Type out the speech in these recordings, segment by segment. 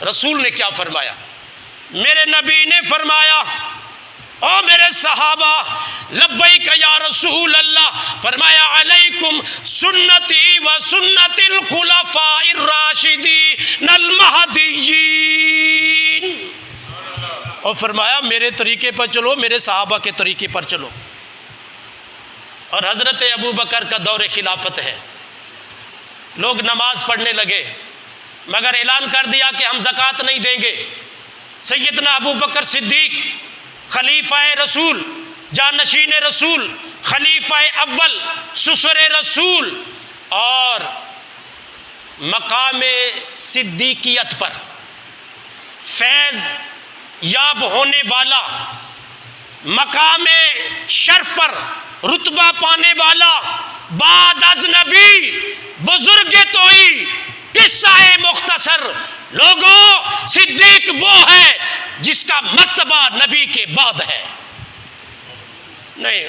رسول نے کیا فرمایا؟ میرے نبی نے فرمایا او میرے صحابہ لبیک یا رسول اللہ، فرمایا علیکم سنتی و سنت الخلفاء الراشدین المہدیین، اور فرمایا میرے طریقے پر چلو، میرے صحابہ کے طریقے پر چلو۔ اور حضرت ابو بکر کا دور خلافت ہے، لوگ نماز پڑھنے لگے مگر اعلان کر دیا کہ ہم زکوٰۃ نہیں دیں گے۔ سیدنا ابو بکر صدیق خلیفہ رسول، جانشین رسول، خلیفہ اول، سسر رسول، اور مقام صدیقیت پر فیض یاب ہونے والا، مقام شرف پر رتبہ پانے والا، بعد از نبی بزرگ توئی قصہ مختصر، لوگوں صدیق وہ ہے جس کا مرتبہ نبی کے بعد ہے۔ نہیں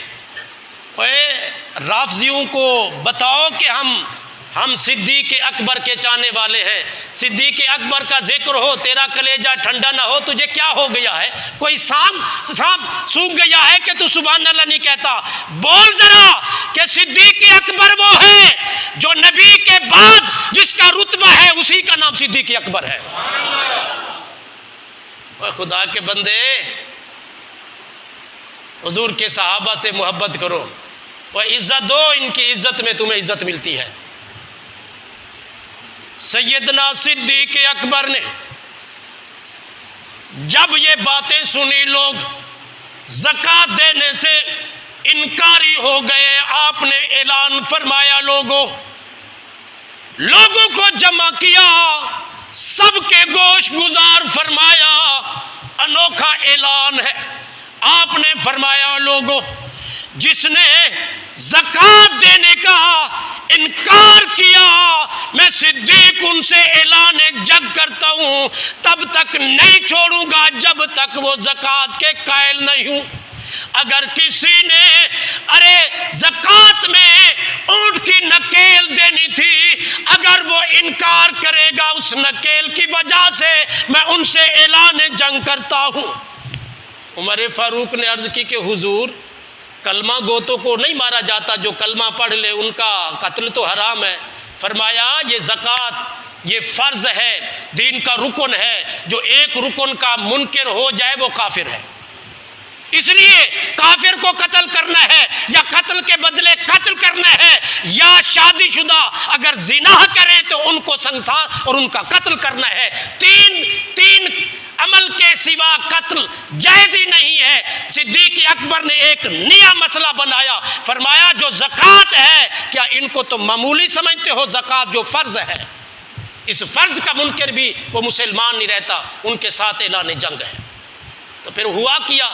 رافضیوں کو بتاؤ کہ ہم صدیق اکبر کے چاہنے والے ہیں، صدیق اکبر کا ذکر ہو تیرا کلیجہ ٹھنڈا نہ ہو، تجھے کیا ہو گیا ہے؟ کوئی سانپ سونگ گیا ہے کہ تو سبحان اللہ نہیں کہتا؟ بول ذرا کہ صدیق اکبر وہ ہے جو نبی کے بعد جس کا رتبہ ہے اسی کا نام صدیق اکبر ہے۔ اے خدا کے بندے، حضور کے صحابہ سے محبت کرو، وہ عزت دو، ان کی عزت میں تمہیں عزت ملتی ہے۔ سیدنا صدیق اکبر نے جب یہ باتیں سنی، لوگ زکوٰۃ دینے سے انکاری ہو گئے، آپ نے اعلان فرمایا، لوگوں کو جمع کیا، سب کے گوش گزار فرمایا، انوکھا اعلان ہے۔ آپ نے فرمایا لوگوں جس نے زکوٰۃ دینے کا انکار کیا، میں صدیق ان سے اعلان جنگ کرتا ہوں، تب تک نہیں چھوڑوں گا جب تک وہ زکوٰۃ کے قائل نہیں ہوں۔ اگر کسی نے زکوٰۃ میں اونٹ کی نکیل دینی تھی، اگر وہ انکار کرے گا اس نکیل کی وجہ سے، میں ان سے اعلان جنگ کرتا ہوں۔ عمر فاروق نے عرض کی کہ حضور کلمہ گوتوں کو نہیں مارا جاتا، جو کلمہ پڑھ لے ان کا قتل تو حرام ہے۔ فرمایا یہ زکوٰۃ یہ فرض ہے، دین کا رکن ہے، جو ایک رکن کا منکر ہو جائے وہ کافر ہے۔ اس لیے کافر کو قتل کرنا ہے، یا قتل کے بدلے قتل کرنا ہے، یا شادی شدہ اگر زنا کریں تو ان کو سنسار اور ان کا قتل کرنا ہے۔ تین عمل کے سوا قتل جائز ہی نہیں ہے۔ صدیق اکبر نے ایک نیا مسئلہ بنایا، فرمایا جو زکوٰۃ ہے، کیا ان کو تو معمولی سمجھتے ہو؟ زکوٰۃ جو فرض ہے، اس فرض کا منکر بھی وہ مسلمان نہیں رہتا، ان کے ساتھ اعلان جنگ ہے۔ تو پھر ہوا کیا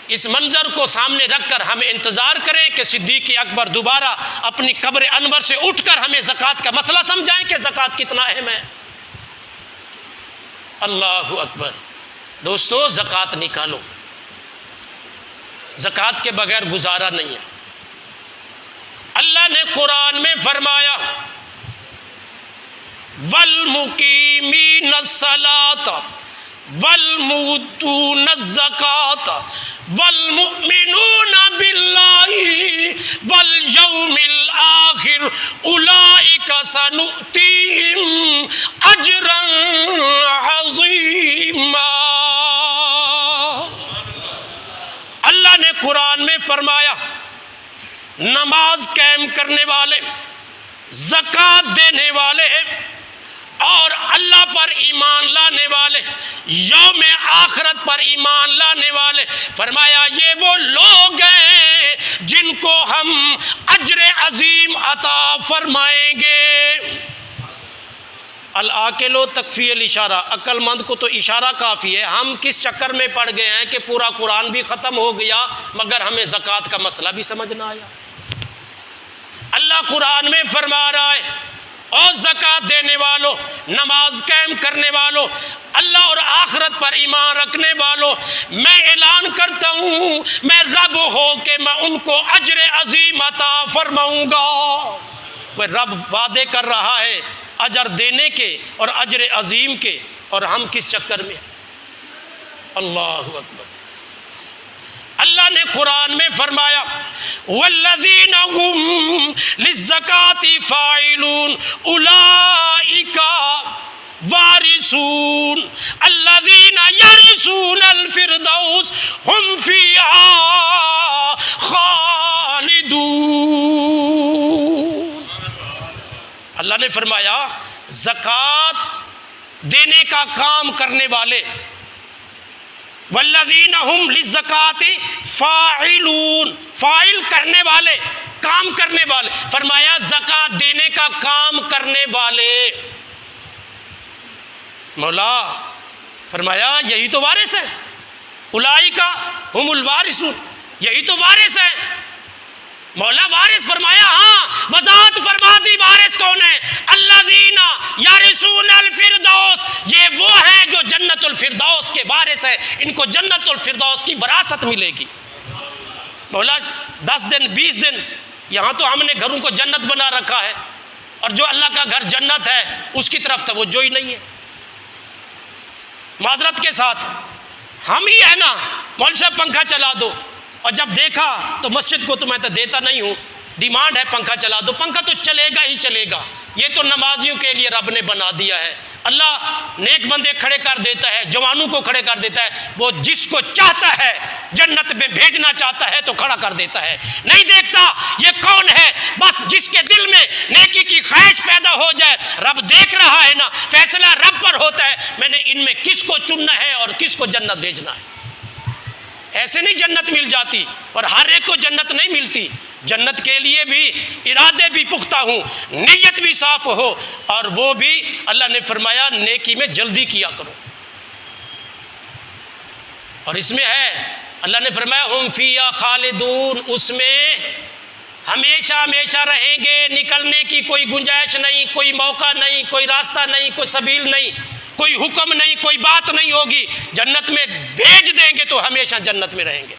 اس منظر کو سامنے رکھ کر ہم انتظار کریں کہ صدیق اکبر دوبارہ اپنی قبر انور سے اٹھ کر ہمیں زکوٰۃ کا مسئلہ سمجھائیں کہ زکوٰۃ کتنا اہم ہے۔ اللہ اکبر۔ دوستو زکوٰۃ نکالو، زکوٰۃ کے بغیر گزارا نہیں ہے۔ اللہ نے قرآن میں فرمایا وَالْمُقِيمِينَ الصَّلَاةَ وَالْمُؤْتُونَ الزَّكَاةَ وَالْمُؤْمِنُونَ بِاللَّهِ وَالْيَوْمِ الْآخِرِ أُولَئِكَ سَنُؤْتِيهِمْ أَجْرًا عَظِيمًا۔ اللہ نے قرآن میں فرمایا نماز قائم کرنے والے، زکوٰۃ دینے والے اور اللہ پر ایمان لانے والے، یوم آخرت پر ایمان لانے والے، فرمایا یہ وہ لوگ ہیں جن کو ہم اجر عظیم عطا فرمائیں گے۔ العاقل تکفی الاشارہ، عقل مند کو تو اشارہ کافی ہے۔ ہم کس چکر میں پڑ گئے ہیں کہ پورا قرآن بھی ختم ہو گیا مگر ہمیں زکوٰۃ کا مسئلہ بھی سمجھ نہ آیا۔ اللہ قرآن میں فرما رہا ہے اور زکوٰۃ دینے والوں، نماز قائم کرنے والوں، اللہ اور آخرت پر ایمان رکھنے والوں، میں اعلان کرتا ہوں میں رب ہو کہ میں ان کو اجر عظیم عطا فرماؤں گا۔ وہ رب وعدے کر رہا ہے اجر دینے کے اور اجر عظیم کے، اور ہم کس چکر میں ہیں؟ اللہ اکبر۔ اللہ نے قرآن میں فرمایا والذین هم للزکاة فاعلون اولئک وارثون الذین یرثون الفردوس هم فیہا خالدون۔ اللہ نے فرمایا زکوٰۃ دینے کا کام کرنے والے، والذین هم للزکاة فاعلون، فاعل کرنے والے، کام کرنے والے، فرمایا زکوٰۃ دینے کا کام کرنے والے۔ مولا فرمایا یہی تو وارث ہے، اولئک هم الوارثون، یہی تو وارث ہے۔ مولا وارث فرمایا ہاں، وضاحت فرما دی وارث کون ہے؟ الذین یرثون الفردوس، یہ وہ ہیں جو جنت الفردوس کے وارث ہیں، ان کو جنت الفردوس کی وراثت ملے گی۔ مولا 10 دن 20 دن یہاں تو ہم نے گھروں کو جنت بنا رکھا ہے، اور جو اللہ کا گھر جنت ہے اس کی طرف توجہ ہی نہیں ہے۔ معذرت کے ساتھ ہم ہی ہے نا، مولوی صاحب پنکھا چلا دو، اور جب دیکھا تو مسجد کو تو میں تو دیتا نہیں ہوں، ڈیمانڈ ہے پنکھا چلا دو، پنکھا تو چلے گا ہی چلے گا، یہ تو نمازیوں کے لیے رب نے بنا دیا ہے۔ اللہ نیک بندے کھڑے کر دیتا ہے، جوانوں کو کھڑے کر دیتا ہے، وہ جس کو چاہتا ہے جنت میں بھیجنا چاہتا ہے تو کھڑا کر دیتا ہے، نہیں دیکھتا یہ کون ہے، بس جس کے دل میں نیکی کی خواہش پیدا ہو جائے، رب دیکھ رہا ہے نا، فیصلہ رب پر ہوتا ہے، میں نے ان میں کس کو چننا ہے اور کس کو جنت بھیجنا ہے۔ ایسے نہیں جنت مل جاتی، اور ہر ایک کو جنت نہیں ملتی، جنت کے لیے بھی ارادے بھی پختہ ہوں، نیت بھی صاف ہو، اور وہ بھی اللہ نے فرمایا نیکی میں جلدی کیا کرو۔ اور اس میں ہے اللہ نے فرمایا ہم فیہا خالدون، اس میں ہمیشہ ہمیشہ رہیں گے، نکلنے کی کوئی گنجائش نہیں، کوئی موقع نہیں، کوئی راستہ نہیں، کوئی سبیل نہیں، کوئی حکم نہیں، کوئی بات نہیں ہوگی، جنت میں بھیج دیں گے تو ہمیشہ جنت میں رہیں گے۔